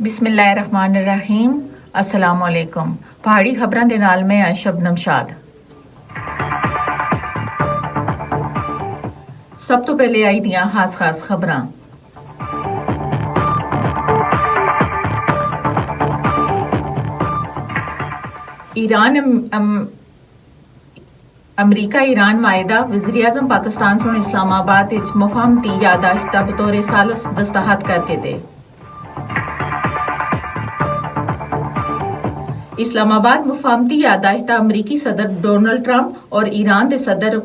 बिस्मिल्लाहिर्रहमानिर्रहीम। अस्सलाम वालेकुम। पहाड़ी खबरां दे नाल मैं शबनम शाद। सब तो पहले आई दियां खास खबरां। अमरीका ईरान माहिदा वज़ीर-ए-आज़म पाकिस्तान सोण इस्लामाबाद विच मुफाहमती यादाश्त बतौर सालस दस्तखत करके दे। इस्लामाबाद मुफाहमती यादाश्त अमरीकी सदर डोनाल्ड ट्रंप और ईरान के सदर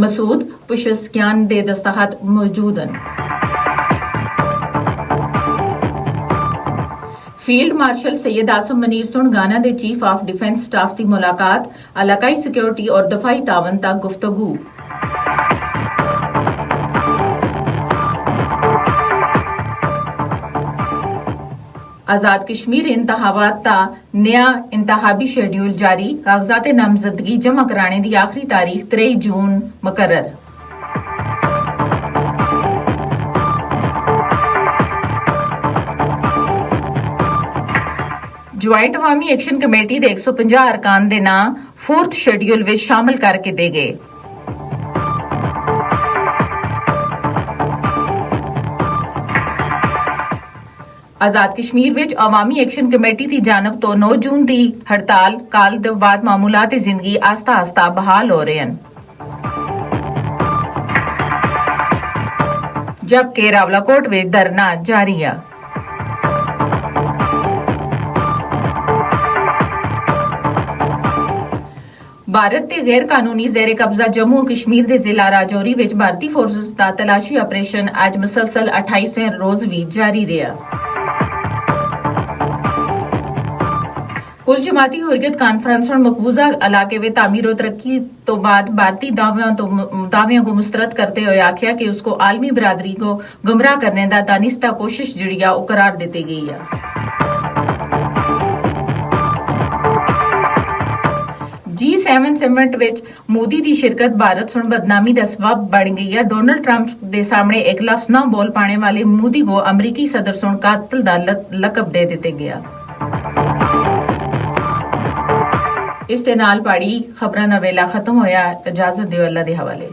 मसूद पेज़ेश्कियान के दस्तखत मौजूद हैं। फील्ड मार्शल सैयद आसम मनीर सोण गाना के चीफ ऑफ डिफेंस स्टाफ की मुलाकात, इलाकाई सिक्योरिटी और दफाई तावन तक गुफ्तगू। आजाद कश्मीर इंतखाबात का नया इंतखाबी शेड्यूल जारी, कागजात नामजदगी जमा कराने की आखिरी तारीख 23 जून मुकर्रर। ज्वाइंट अवामी एक्शन कमेटी के 150 अरकान के नाम 4th शेड्यूल में शामिल करके दे गए। आजाद कश्मीर विच अवामी एक्शन कमेटी की जानब तो 9 जून की हड़ताल काल दे बाद मामूलात जिंदगी आस्ता आस्ता बहाल हो रहे हैं, जबकि रावलाकोट में धरना जारी है। भारत के गैर कानूनी जेर कब्जा जम्मू कश्मीर के जिला राजौरी विच भारतीय फोर्सेस का तलाशी ऑपरेशन अज मुसलसल 28वें रोज भी जारी रहा। कुल जमाती हुर्रियत कॉन्फ्रेंस और मकबूजा इलाके में तामीर और तरक्की तो बाद भारतीय दावियों को मुस्तरद करते हुए आख्या कि उसको आलमी बरादरी को गुमराह करने का दानिस्ता कोशिश जिड़ी वो करार दी गई है। G7 समिट विच मोदी की शिरकत भारत सुन बदनामी का सबब बन गई है। डोनाल्ड ट्रंप के सामने एक लफ्ज न बोल पाने वाले मोदी को अमरीकी सदर सुन कातिल का लकब दे दिते गया। इस दे नाल पहाड़ी खबरां दा वेला खत्म होया। इजाजत दिओ, अल्लाह दे हवाले।